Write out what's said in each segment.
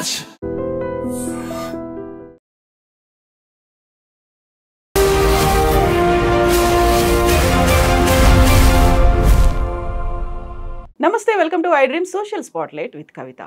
much. నమస్తే, welcome to I dream social spotlight with Kavitha.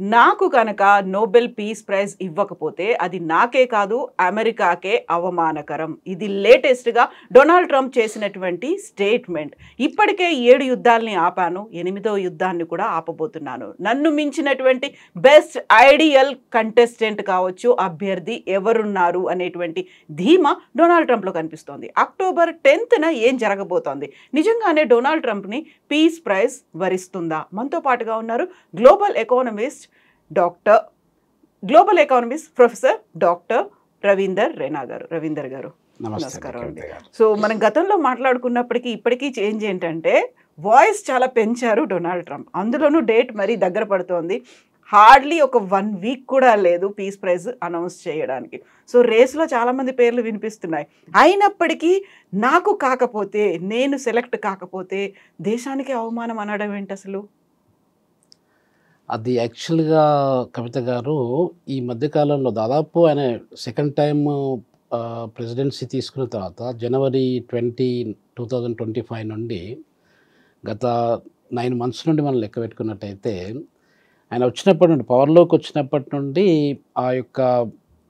నాకు కనుక నోబెల్ పీస్ ప్రైజ్ ఇవ్వకపోతే అది నాకే కాదు అమెరికాకే అవమానకరం. ఇది లేటెస్ట్గా డొనాల్డ్ ట్రంప్ చేసినటువంటి స్టేట్మెంట్. ఇప్పటికే 7 యుద్ధాలని ఆపాను, 8వ యుద్ధాన్ని కూడా ఆపబోతున్నాను. నన్ను మించినటువంటి బెస్ట్ ఐడియల్ కంటెస్టెంట్ కావచ్చు, అభ్యర్థి ఎవరున్నారు అనేటువంటి ధీమా డొనాల్డ్ ట్రంప్లో కనిపిస్తోంది. అక్టోబర్ 10న ఏం జరగబోతోంది? నిజంగానే డొనాల్డ్ ట్రంప్ని పీస్ ప్రైజ్ వరిస్తుందా? మనతో పాటుగా ఉన్నారు global economist professor doctor Ravinder Raina గారు. రవీందర్ గారు నమస్కారం అండి. సో మనం గతంలో మాట్లాడుకున్నప్పటికీ ఇప్పటికీ చేంజ్ ఏంటంటే వాయిస్ చాలా పెంచారు డొనాల్డ్ ట్రంప్. అందులోనూ డేట్ మరీ దగ్గర పడుతోంది. హార్డ్లీ ఒక 1 వీక్ కూడా లేదు పీస్ ప్రైజ్ అనౌన్స్ చేయడానికి. సో రేస్లో చాలామంది పేర్లు వినిపిస్తున్నాయి. అయినప్పటికీ నాకు కాకపోతే, నేను సెలెక్ట్ కాకపోతే దేశానికి అవమానం అనడం ఏంటి అసలు? అది యాక్చువల్గా కవిత గారు ఈ మధ్యకాలంలో దాదాపు ఆయన సెకండ్ టైం ప్రెసిడెన్సీ తీసుకున్న తర్వాత జనవరి 2025 నుండి గత 9 months నుండి మనం లెక్క పెట్టుకున్నట్టయితే ఆయన వచ్చినప్పటి నుండి, పవర్లోకి వచ్చినప్పటి నుండి ఆ యొక్క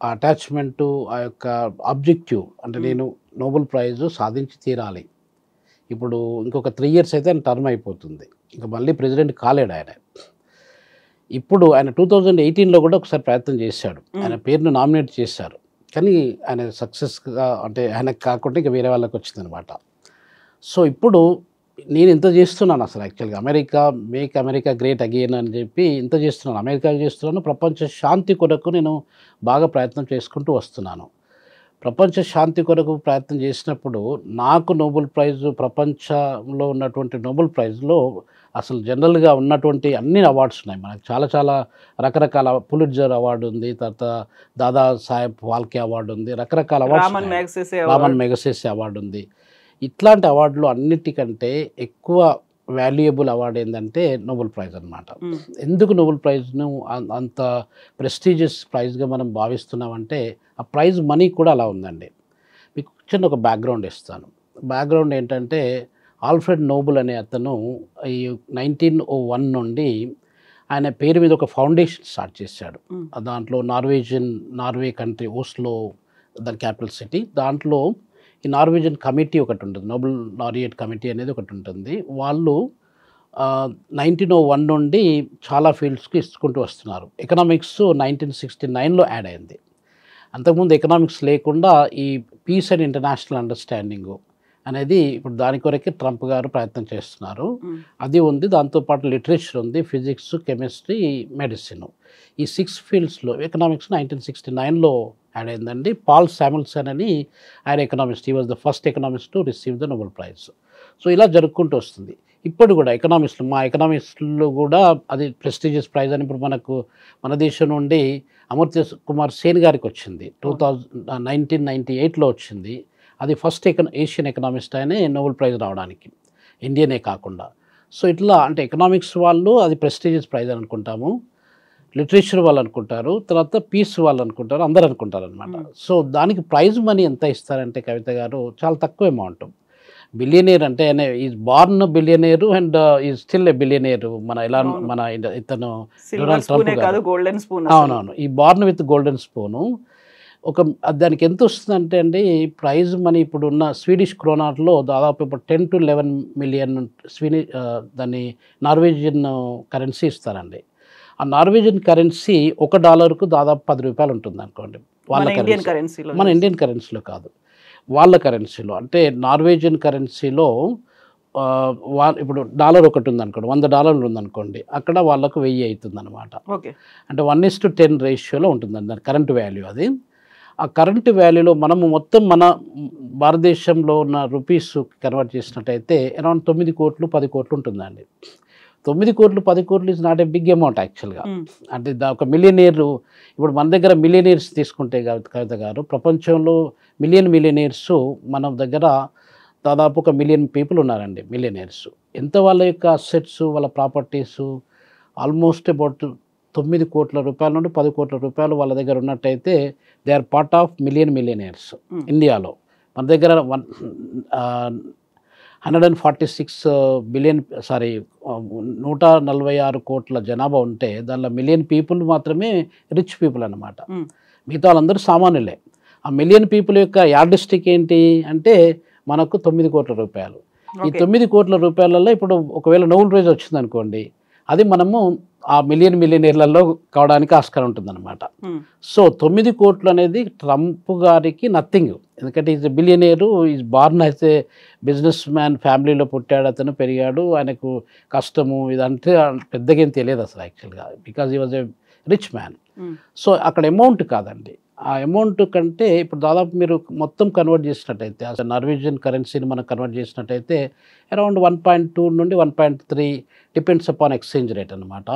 అటాచ్మెంటు, ఆ యొక్క ఆబ్జెక్టివ్ అంటే నేను నోబెల్ ప్రైజ్ సాధించి తీరాలి. ఇప్పుడు ఇంకొక 3 years అయితే ఆయన టర్మ్ అయిపోతుంది. ఇంకా మళ్ళీ ప్రెసిడెంట్ కాలేడు ఆయన. ఇప్పుడు ఆయన 2018లో కూడా ఒకసారి ప్రయత్నం చేశాడు. ఆయన పేరును నామినేట్ చేశారు, కానీ ఆయన సక్సెస్గా అంటే ఆయనకు కాకుండా ఇంకా వేరే వాళ్ళకి వచ్చిందనమాట. సో ఇప్పుడు నేను ఇంత చేస్తున్నాను అసలు యాక్చువల్గా మేక్ అమెరికా గ్రేట్ అగైన్ అని చెప్పి ఇంత చేస్తున్నాను, అమెరికా చేస్తున్నాను, ప్రపంచ శాంతి కొరకు నేను బాగా ప్రయత్నం చేసుకుంటూ వస్తున్నాను. ప్రపంచ శాంతి కొరకు ప్రయత్నం చేసినప్పుడు నాకు నోబెల్ ప్రైజ్, ప్రపంచంలో ఉన్నటువంటి నోబెల్ ప్రైజ్లో అసలు జనరల్గా ఉన్నటువంటి అన్ని అవార్డ్స్ ఉన్నాయి మనకు. చాలా రకరకాల పులిట్జర్ అవార్డు ఉంది, తర్వాత దాదా సాహెబ్ ఫాల్కే అవార్డు ఉంది, రకరకాల అవార్డ్స్, రామన్ మెగసెసే అవార్డు ఉంది. ఇట్లాంటి అవార్డులు అన్నిటికంటే ఎక్కువ వాల్యుయబుల్ అవార్డు ఏంటంటే నోబెల్ ప్రైజ్ అనమాట. ఎందుకు నోబెల్ ప్రైజ్ను అంత ప్రెస్టీజియస్ ప్రైజ్గా మనం భావిస్తున్నామంటే ఆ ప్రైజ్ మనీ కూడా అలా ఉందండి. మీకు చిన్న ఒక బ్యాక్గ్రౌండ్ ఇస్తాను. బ్యాక్గ్రౌండ్ ఏంటంటే ఆల్ఫ్రెడ్ నోబెల్ అనే అతను ఈ 1901 నుండి ఆయన పేరు మీద ఒక ఫౌండేషన్ స్టార్ట్ చేశాడు. దాంట్లో నార్వే కంట్రీ ఓస్లో దాని క్యాపిటల్ సిటీ, దాంట్లో ఈ నార్వేజియన్ కమిటీ ఒకటి ఉంటుంది, నోబెల్ లారియట్ కమిటీ అనేది ఒకటి ఉంటుంది. వాళ్ళు 1901 నుండి చాలా ఫీల్డ్స్కి ఇచ్చుకుంటూ వస్తున్నారు. ఎకనామిక్స్ 1969లో యాడ్ అయింది. అంతకుముందు ఎకనామిక్స్ లేకుండా ఈ పీస్ అండ్ ఇంటర్నేషనల్ అండర్స్టాండింగ్ అనేది ఇప్పుడు దాని కొరకే ట్రంప్ గారు ప్రయత్నం చేస్తున్నారు. అది ఉంది. దాంతోపాటు లిటరేచర్ ఉంది, ఫిజిక్స్, కెమిస్ట్రీ, మెడిసిన్. ఈ 6 ఫీల్డ్స్లో ఎకనామిక్స్ 1969లో యాడ్ అయిందండి. పాల్ శామ్యుల్సన్ అని ఆయన economist, he was the first economist to receive the Nobel prize. So ఇలా జరుపుకుంటూ వస్తుంది. ఇప్పుడు కూడా మా ఎకనామిస్టులు కూడా అది ప్రెస్టీజియస్ ప్రైజ్ అని ఇప్పుడు మన దేశం నుండి అమర్త్య కుమార్ సేన్ గారికి వచ్చింది. 1998లో వచ్చింది. అది ఫస్ట్ ఏషియన్ ఎకనామిస్ట్ అయినే నోబెల్ ప్రైజ్ రావడానికి, ఇండియనే కాకుండా. సో ఇట్లా అంటే ఎకనామిక్స్ వాళ్ళు అది ప్రెస్టీజియస్ ప్రైజ్ అని అనుకుంటాము, లిటరేచర్ వాళ్ళు అనుకుంటారు, తర్వాత పీస్ వాళ్ళు అనుకుంటారు, అందరు అనుకుంటారు అనమాట. సో దానికి ప్రైజ్ మనీ ఎంత ఇస్తారంటే కవిత గారు చాలా తక్కువ అమౌంట్. బిలియనేర్ అంటే ఆయన is born billionaire and is still a billionaire. ఇతను డొనాల్డ్ ట్రంప్ గారు, అవునవును, ఈ బార్న్ విత్ గోల్డెన్ స్పూను. దానికి ఎంత వస్తుందంటే అండి ప్రైజ్ మనీ ఇప్పుడున్న స్వీడిష్ క్రోనాట్లో దాదాపు ఇప్పుడు 10 to 11 million దాన్ని నార్వేజియన్ కరెన్సీ ఇస్తారండి. ఆ నార్వేజియన్ కరెన్సీ $1కు దాదాపు 10 రూపాయలు ఉంటుంది అనుకోండి. మన ఇండియన్ కరెన్సీలో కాదు, వాళ్ళ కరెన్సీలో. అంటే నార్వేజియన్ కరెన్సీలో ఇప్పుడు డాలర్ ఒకటి ఉందనుకోండి, $100 ఉందనుకోండి, అక్కడ వాళ్ళకు 1000 అవుతుంది అనమాట. అంటే 1:10 రేషియోలో ఉంటుందండి దాని కరెంట్ వాల్యూ. అది ఆ కరెంట్ వాల్యూలో మనము మొత్తం మన భారతదేశంలో ఉన్న రూపీస్ కన్వర్ట్ చేసినట్టయితే అరౌండ్ 9 కోట్లు 10 కోట్లు ఉంటుందండి. 9 కోట్లు 10 కోట్లు is not a big amount యాక్చువల్గా. అంటే ఒక మిలియనీర్, ఇప్పుడు మన దగ్గర మిలియనీర్స్ తీసుకుంటే కవిత గారు, ప్రపంచంలో మిలియనీర్స్ మన దగ్గర దాదాపు 1 మిలియన్ పీపుల్ ఉన్నారండి మిలియనీర్స్. ఎంత వాళ్ళ యొక్క అసెట్స్, వాళ్ళ ప్రాపర్టీస్ ఆల్మోస్ట్ అబౌట్ 9 కోట్ల రూపాయల నుండి 10 కోట్ల రూపాయలు వాళ్ళ దగ్గర ఉన్నట్టయితే they are part of millionaires ఇండియాలో. మన దగ్గర 146 బిలియన్ 146 కోట్ల జనాభా ఉంటే దానిలో మిలియన్ పీపుల్ మాత్రమే రిచ్ పీపుల్ అన్నమాట. మిగతా వాళ్ళందరూ సామాన్యులే. ఆ మిలియన్ పీపుల్ యొక్క యార్డిస్టిక్ ఏంటి అంటే మనకు 9 కోట్ల రూపాయలు. ఈ 9 కోట్ల రూపాయలలో ఇప్పుడు ఒకవేళ నోబెల్ ప్రైజ్ వచ్చిందనుకోండి, అది మనము ఆ మిలియనీర్లలో కావడానికి ఆస్కారం ఉంటుందన్నమాట. సో 9 కోట్లు అనేది ట్రంప్ గారికి నథింగ్. ఎందుకంటే ఈజ్ బిలియనీరు, ఈజ్ బార్న్ అయితే బిజినెస్ మ్యాన్ ఫ్యామిలీలో పుట్టాడు, అతను పెరిగాడు, ఆయనకు కష్టము ఇదంటే పెద్దగా ఏం తెలియదు అసలు యాక్చువల్గా, బికాజ్ ఈ was a rich man. So అక్కడ అమౌంట్ కాదండి, ఆ అమౌంట్ కంటే ఇప్పుడు దాదాపు మీరు మొత్తం కన్వర్ట్ చేసినట్టయితే అసలు నార్వేజియన్ కరెన్సీని మనం కన్వర్ట్ చేసినట్టయితే అరౌండ్ 1.2 నుండి 1.3 డిపెండ్స్ అపాన్ ఎక్స్చేంజ్ రేట్ అనమాట.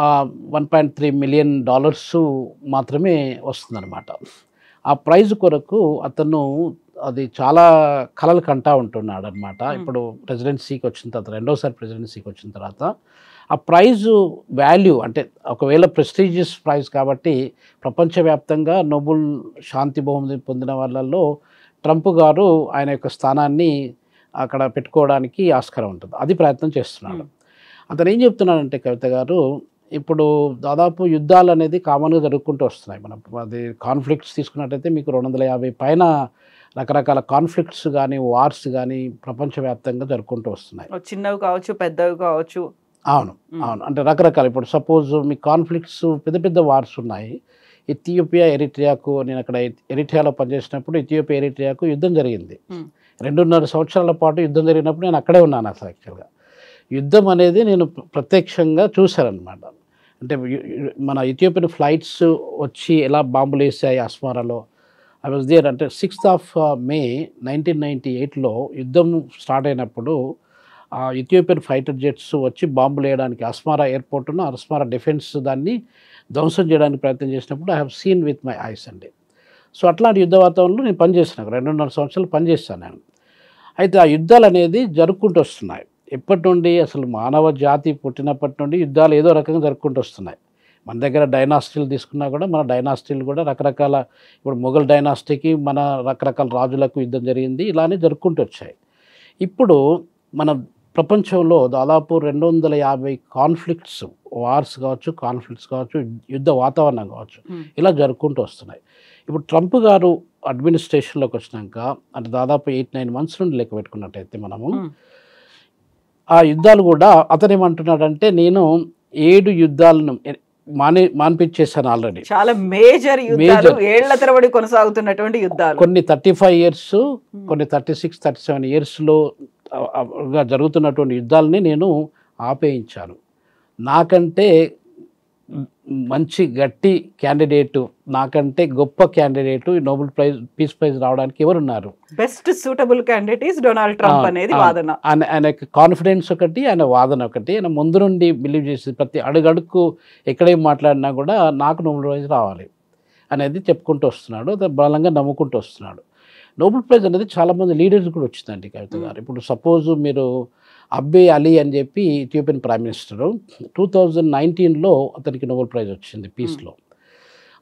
ఆ $1.3 మిలియన్ మాత్రమే వస్తుందన్నమాట. ఆ ప్రైజ్ కొరకు అతను అది చాలా కలలు కంటా ఉంటున్నాడు అనమాట. ఇప్పుడు ప్రెసిడెన్సీకి వచ్చిన తర్వాత, రెండోసారి ప్రెసిడెన్సీకి వచ్చిన తర్వాత ఆ ప్రైజు వాల్యూ అంటే ఒకవేళ ప్రెస్టీజియస్ ప్రైజ్ కాబట్టి ప్రపంచవ్యాప్తంగా నోబెల్ శాంతి బహుమతి పొందిన వాళ్ళల్లో ట్రంప్ గారు ఆయన యొక్క స్థానాన్ని అక్కడ పెట్టుకోవడానికి ఆస్కారం ఉంటుంది. అది ప్రయత్నం చేస్తున్నాడు. అతను ఏం చెప్తున్నాడంటే కవిత గారు, ఇప్పుడు దాదాపు యుద్ధాలు అనేది కామన్గా జరుగుకుంటూ వస్తున్నాయి. మనం అది కాన్ఫ్లిక్ట్స్ తీసుకున్నట్టయితే మీకు 250 పైన రకరకాల కాన్ఫ్లిక్ట్స్ కానీ వార్స్ కానీ ప్రపంచవ్యాప్తంగా జరుపుకుంటూ వస్తున్నాయి. చిన్నవి కావచ్చు, పెద్దవి కావచ్చు. అవును, అంటే రకరకాల, ఇప్పుడు సపోజ్ మీ కాన్ఫ్లిక్ట్స్ పెద్ద పెద్ద వార్స్ ఉన్నాయి. ఇథియోపియా ఎరిట్రియాకు, నేను అక్కడ ఎరిట్రియాలో పనిచేసినప్పుడు ఇథియోపియా ఎరిట్రియాకు యుద్ధం జరిగింది. 2.5 సంవత్సరాల పాటు యుద్ధం జరిగినప్పుడు నేను అక్కడే ఉన్నాను అసలు యాక్చువల్గా. యుద్ధం అనేది నేను ప్రత్యక్షంగా చూశానన్నమాట. అంటే మన ఇథియోపియన్ ఫ్లైట్స్ వచ్చి ఎలా బాంబులు వేసాయి అస్మారాలో, ఐ వాజ్ దేర్. అంటే 6th May 1998లో యుద్ధం స్టార్ట్ అయినప్పుడు ఆ ఇథియోపియన్ ఫైటర్ జెట్స్ వచ్చి బాంబులు వేయడానికి అస్మారా ఎయిర్పోర్ట్ను, అస్మారా డిఫెన్స్ దాన్ని ధ్వంసం చేయడానికి ప్రయత్నం చేసినప్పుడు I have seen with my eyes అండి. సో అట్లాంటి యుద్ధ వాతావరణంలో నేను పనిచేస్తున్నాను, 2.5 సంవత్సరాలు పనిచేస్తాను నేను. అయితే ఆ యుద్ధాలు అనేది జరుపుకుంటూ వస్తున్నాయి. ఎప్పటి నుండి అసలు మానవ జాతి పుట్టినప్పటి నుండి యుద్ధాలు ఏదో రకంగా జరుపుకుంటూ వస్తున్నాయి. మన దగ్గర డైనాసిటీలు తీసుకున్నా కూడా మన డైనాసిటీలు కూడా రకరకాల, ఇప్పుడు మొఘల్ డైనాసిటీకి మన రకరకాల రాజులకు యుద్ధం జరిగింది, ఇలానే జరుపుకుంటూ వచ్చాయి. ఇప్పుడు మన ప్రపంచంలో దాదాపు 250 కాన్ఫ్లిక్ట్స్, వార్స్ కావచ్చు, కాన్ఫ్లిక్ట్స్ కావచ్చు, యుద్ధ వాతావరణం కావచ్చు, ఇలా జరుపుకుంటూ వస్తున్నాయి. ఇప్పుడు ట్రంప్ గారు అడ్మినిస్ట్రేషన్లోకి వచ్చినాక అంటే దాదాపు 8-9 మంత్స్ నుండి లెక్క పెట్టుకున్నట్టయితే మనము ఆ యుద్ధాలు కూడా అతను ఏమంటున్నాడంటే నేను 7 యుద్ధాలను మాన్పించేసాను ఆల్రెడీ. చాలా మేజర్ యుద్ధాలు, ఏళ్ల తరబడి కొనసాగుతున్నటువంటి యుద్ధాలు, కొన్ని 35 ఇయర్స్, కొన్ని 36-37 ఇయర్స్లో జరుగుతున్నటువంటి యుద్ధాలని నేను ఆపేయించాను. నాకంటే మంచి గట్టి క్యాండిడేటు, నాకంటే గొప్ప candidate Nobel prize, peace prize రావడానికి ఎవరున్నారు? Best suitable candidate is Donald Trump అనేది వాదన. ఆయన కాన్ఫిడెన్స్ ఒకటి, ఆయన వాదన ఒకటి. ఆయన ముందు నుండి బిలీవ్ చేసి ప్రతి అడుగడుకు ఎక్కడేం మాట్లాడినా కూడా నాకు నోబెల్ ప్రైజ్ రావాలి అనేది చెప్పుకుంటూ వస్తున్నాడు, బలంగా నమ్ముకుంటూ వస్తున్నాడు. నోబెల్ ప్రైజ్ అనేది చాలామంది లీడర్స్ కూడా వచ్చిందండి కవిత గారు. ఇప్పుడు సపోజ్ మీరు అబ్బే అలీ అని చెప్పి ఇథియోపియన్ ప్రైమ్ మినిస్టరు 2019లో అతనికి నోబెల్ ప్రైజ్ వచ్చింది పీస్లో.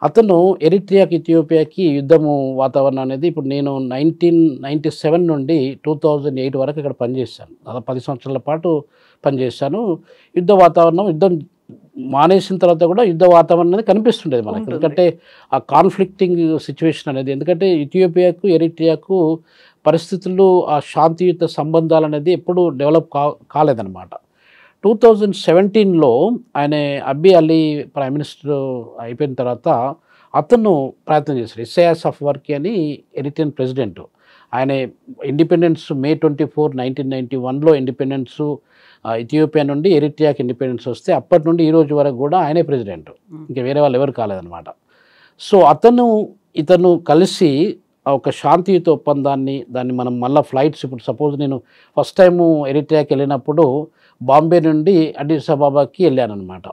అతను ఎరిట్రియాకి ఇథియోపియాకి యుద్ధము వాతావరణం అనేది, ఇప్పుడు నేను 1997 నుండి 2008 వరకు ఇక్కడ పనిచేశాను, దాదాపు 10 సంవత్సరాల పాటు పనిచేశాను. యుద్ధ వాతావరణం, యుద్ధం మానేసిన తర్వాత కూడా యుద్ధ వాతావరణం అనేది కనిపిస్తుండేది మనకు. ఎందుకంటే ఆ కాన్ఫ్లిక్టింగ్ సిచ్యువేషన్ అనేది, ఎందుకంటే ఇథియోపియాకు ఎరిట్రియాకు పరిస్థితులు, ఆ శాంతియుత సంబంధాలు అనేది ఎప్పుడూ డెవలప్ కాలేదన్నమాట. 2017లో ఆయన అబ్బే అలీ ప్రైమ్ మినిస్టర్ అయిపోయిన తర్వాత అతను ప్రయత్నం చేశాడు. ఇసయాస్ అఫ్వర్కీ అని ఎరిట్రియన్ ప్రెసిడెంట్. ఆయన ఇండిపెండెన్స్ May 24, 1991లో ఇండిపెండెన్స్ ఇథియోపియా నుండి ఎరిట్రియాకి ఇండిపెండెన్స్ వస్తే అప్పటి నుండి ఈ రోజు వరకు కూడా ఆయనే ప్రెసిడెంట్, ఇంకా వేరే వాళ్ళు ఎవరు కాలేదన్నమాట. సో ఇతను కలిసి ఒక శాంతియుత ఒప్పందాన్ని, దాన్ని మనం మళ్ళీ ఫ్లైట్స్, ఇప్పుడు సపోజ్ నేను ఫస్ట్ టైము ఎరిట్రియాకి వెళ్ళినప్పుడు బాంబే నుండి అడిస్ అబాబాకి వెళ్ళాను అనమాట.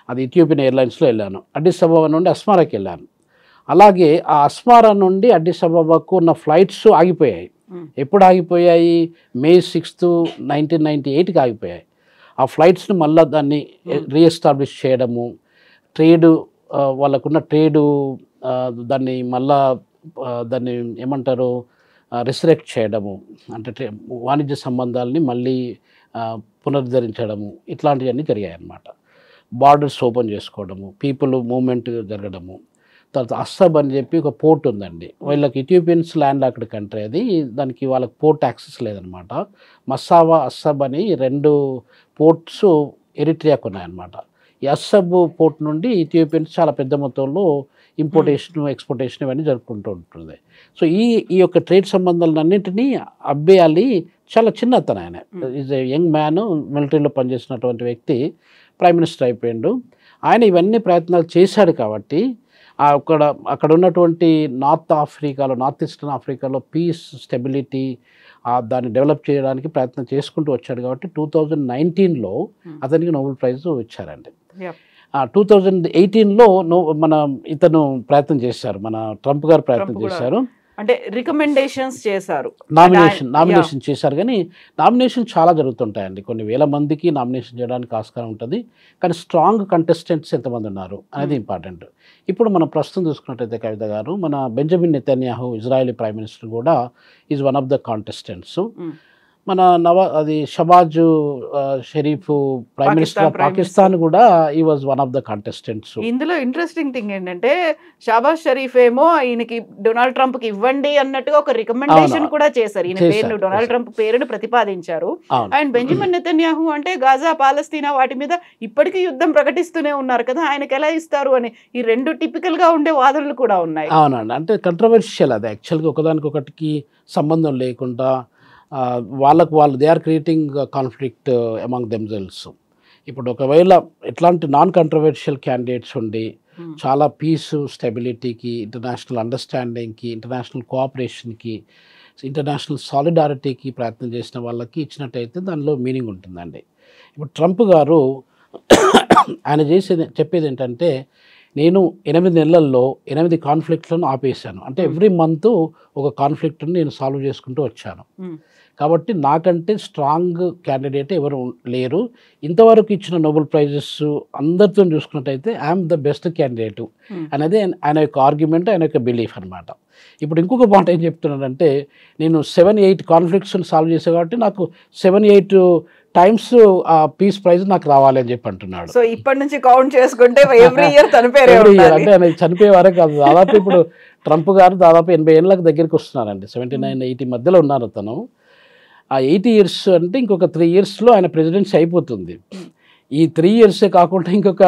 అది ఇథియోపియన్ ఎయిర్లైన్స్లో వెళ్ళాను. అడిస్ అబాబా నుండి అస్మారాకి వెళ్ళాను. అలాగే ఆ అస్మారా నుండి అడిస్ అబాబాకు ఉన్న ఫ్లైట్స్ ఆగిపోయాయి. ఎప్పుడు ఆగిపోయాయి? May 6, 1998కి ఆగిపోయాయి. ఆ ఫ్లైట్స్ని మళ్ళీ దాన్ని రీఎస్టాబ్లిష్ చేయడము, ట్రేడు వాళ్ళకున్న ట్రేడు దాన్ని మళ్ళా దాన్ని ఏమంటారు రిసరెక్ట్ చేయడము, అంటే వాణిజ్య సంబంధాలని మళ్ళీ పునరుద్ధరించడము, ఇట్లాంటివన్నీ జరిగాయి అన్నమాట. బార్డర్స్ ఓపెన్ చేసుకోవడము, పీపుల్ మూవ్మెంట్ జరగడము. తర్వాత అస్సబ్ అని చెప్పి ఒక పోర్ట్ ఉందండి, వీళ్ళకి ఇథియోపియన్స్ ల్యాండ్ లాక్డ్ కంట్రీ అది, దానికి వాళ్ళకి పోర్ట్ యాక్సెస్ లేదనమాట. మస్సావా, అస్సబ్ అని 2 పోర్ట్స్ ఎరిట్రియాకు ఉన్నాయన్నమాట. ఈ అస్సబ్ పోర్ట్ నుండి ఇథియోపియన్స్ చాలా పెద్ద మొత్తంలో ఇంపోర్టేషన్, ఎక్స్పోర్టేషన్ ఇవన్నీ జరుపుకుంటూ ఉంటుంది. సో ఈ యొక్క ట్రేడ్ సంబంధాలన్నింటినీ అబ్బే అలీ చాలా చిన్న అతను, ఆయన ఈజ్ ఏ యంగ్ మ్యాన్, మిలిటరీలో పనిచేసినటువంటి వ్యక్తి, ప్రైమ్ మినిస్టర్ అయిపోయాడు. ఆయన ఇవన్నీ ప్రయత్నాలు చేశాడు కాబట్టి అక్కడ ఉన్నటువంటి నార్త్ ఈస్టర్న్ ఆఫ్రికాలో పీస్, స్టెబిలిటీ దాన్ని డెవలప్ చేయడానికి ప్రయత్నం చేసుకుంటూ వచ్చాడు కాబట్టి 2019లో అతనికి నోబెల్ ప్రైజ్ ఇచ్చారండి. 2018లో ఇతను ప్రయత్నం చేశారు, మన ట్రంప్ గారు ప్రయత్నం చేశారు, అంటే రికమెండేషన్స్ చేశారు, నామినేషన్ చేశారు. కానీ నామినేషన్ చాలా జరుగుతుంటాయండి, కొన్ని వేల మందికి నామినేషన్ చేయడానికి ఆస్కారం ఉంటుంది. కానీ స్ట్రాంగ్ కంటెస్టెంట్స్ ఎంతమంది ఉన్నారు అనేది ఇంపార్టెంట్. ఇప్పుడు మనం ప్రస్తుతం చూసుకున్నట్టయితే కవిత గారు, మన Benjamin Netanyahu Israeli prime minister కూడా is one of the contestants. మన Shahbaz Sharif prime minister of Pakistan కూడా ఈ was one of the contestants. ఇందులో ఇంట్రెస్టింగ్ థింగ్ ఏంటంటే షాబాజ్ షరీఫ్ ఏమో ఈయనకి డొనాల్డ్ ట్రంప్ కి ఇవ్వండి అన్నట్టుగా ఒక రికమెండేషన్ కూడా చేశారు, ఈయన పేరును, డొనాల్డ్ ట్రంప్ పేరును ప్రతిపాదించారు. అండ్ బెంజమిన్ నెతన్యాహు అంటే గాజా, పాలస్తీనా వాటి మీద ఇప్పటికీ యుద్ధం ప్రకటిస్తూనే ఉన్నారు కదా, ఆయనకి ఎలా ఇస్తారు అని ఈ 2 టిపికల్ గా ఉండే వాదనలు కూడా ఉన్నాయి. అవునండి, అంటే కంట్రవర్షియల్ అది యాక్చువల్గా, ఒకదానికొకటికి సంబంధం లేకుండా వాళ్ళు they are creating conflict among themselves. ఇప్పుడు ఒకవేళ ఎట్లాంటి నాన్ కంట్రవర్షియల్ క్యాండిడేట్స్ ఉండి చాలా పీస్, స్టెబిలిటీకి, ఇంటర్నేషనల్ అండర్స్టాండింగ్కి, ఇంటర్నేషనల్ కోఆపరేషన్కి, ఇంటర్నేషనల్ సాలిడారిటీకి ప్రయత్నం చేసిన వాళ్ళకి ఇచ్చినట్టయితే దానిలో మీనింగ్ ఉంటుందండి. ఇప్పుడు ట్రంప్ గారు ఆయన చెప్పేది ఏంటంటే, నేను 8 నెలల్లో 8 కాన్ఫ్లిక్ట్లను ఆపేశాను, అంటే ఎవ్రీ మంత్ ఒక కాన్ఫ్లిక్ట్ని నేను సాల్వ్ చేసుకుంటూ వచ్చాను. కాబట్టి నాకంటే స్ట్రాంగ్ క్యాండిడేట్ ఎవరు లేరు. ఇంతవరకు ఇచ్చిన నోబెల్ ప్రైజెస్ అందరితో చూసుకున్నట్టయితే ఐఎమ్ ద బెస్ట్ క్యాండిడేట్ అనేది ఆయన యొక్క ఆర్గ్యుమెంట్, ఆయన యొక్క బిలీఫ్ అనమాట. ఇప్పుడు ఇంకొక పాయింట్ ఏం చెప్తున్నాడంటే, నేను 7-8 కాన్ఫ్లిక్ట్స్ని సాల్వ్ చేశాను కాబట్టి నాకు 7-8 టైమ్స్ ఆ పీస్ ప్రైజ్ నాకు రావాలి అని చెప్పి అంటున్నాడు. సో ఇప్పటి నుంచి కౌంట్ చేసుకుంటే ఎవ్రీ ఇయర్ చనిపోయే అంటే ఆయన చనిపోయే వరే కాదు, దాదాపు ఇప్పుడు ట్రంప్ గారు దాదాపు 80 ఏళ్ళకి దగ్గరికి వస్తున్నారండి, 79-80 మధ్యలో ఉన్నారు అతను. ఆ 80 ఇయర్స్ అంటే ఇంకొక 3 ఇయర్స్లో ఆయన ప్రెసిడెన్సీ అయిపోతుంది. ఈ 3 ఇయర్సే కాకుండా ఇంకొక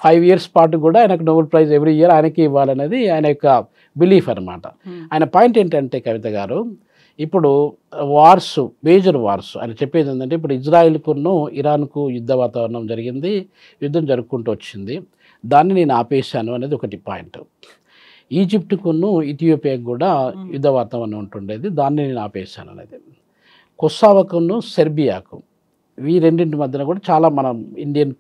5 ఇయర్స్ పాటు కూడా ఆయనకు నోబెల్ ప్రైజ్ ఎవ్రీ ఇయర్ ఆయనకి ఇవ్వాలనేది ఆయన యొక్క బిలీఫ్ అనమాట. ఆయన పాయింట్ ఏంటంటే కవిత గారు, ఇప్పుడు మేజర్ వార్స్ ఆయన చెప్పేది ఏంటంటే, ఇప్పుడు ఇజ్రాయెల్కును ఇరాన్కు యుద్ధ వాతావరణం జరిగింది, యుద్ధం జరుపుకుంటూ వచ్చింది, దాన్ని నేను ఆపేశాను అనేది ఒకటి పాయింట్. ఈజిప్టుకును ఇథియోపియాకు కూడా యుద్ధ వాతావరణం ఉంటుండేది, దాన్ని నేను ఆపేశాను అనేది. కొస్సావకును సెర్బియాకు, ఈ రెండింటి మధ్యన కూడా చాలా మన ఇండియన్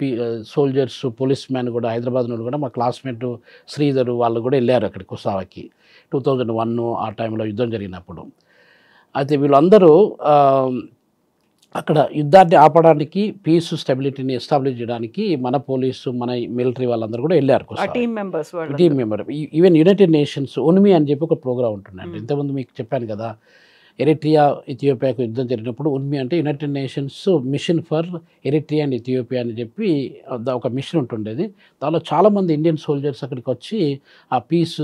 సోల్జర్స్, పోలీస్ మ్యాన్ కూడా హైదరాబాద్ నుండి కూడా మా క్లాస్మేట్ శ్రీధర్ వాళ్ళు కూడా వెళ్ళారు అక్కడికి కొస్సావకి 2001 ఆ టైంలో యుద్ధం జరిగినప్పుడు. అయితే వీళ్ళందరూ అక్కడ యుద్ధాన్ని ఆపడానికి, పీస్, స్టెబిలిటీని ఎస్టాబ్లిష్ చేయడానికి మన పోలీసు, మన మిలిటరీ వాళ్ళందరూ కూడా వెళ్ళారు. Team member, even United nations UNMI అని చెప్పి ఒక ప్రోగ్రామ్ ఉంటుందండి. ఇంతకుముందు మీకు చెప్పాను కదా, ఎరిట్రియా, ఇథియోపియాకు యుద్ధం జరిగినప్పుడు UNMI అంటే United nations mission for Eritrea and Ethiopia అని చెప్పి ఒక మిషన్ ఉంటుండేది. దానిలో చాలామంది ఇండియన్ సోల్జర్స్ అక్కడికి వచ్చి ఆ పీస్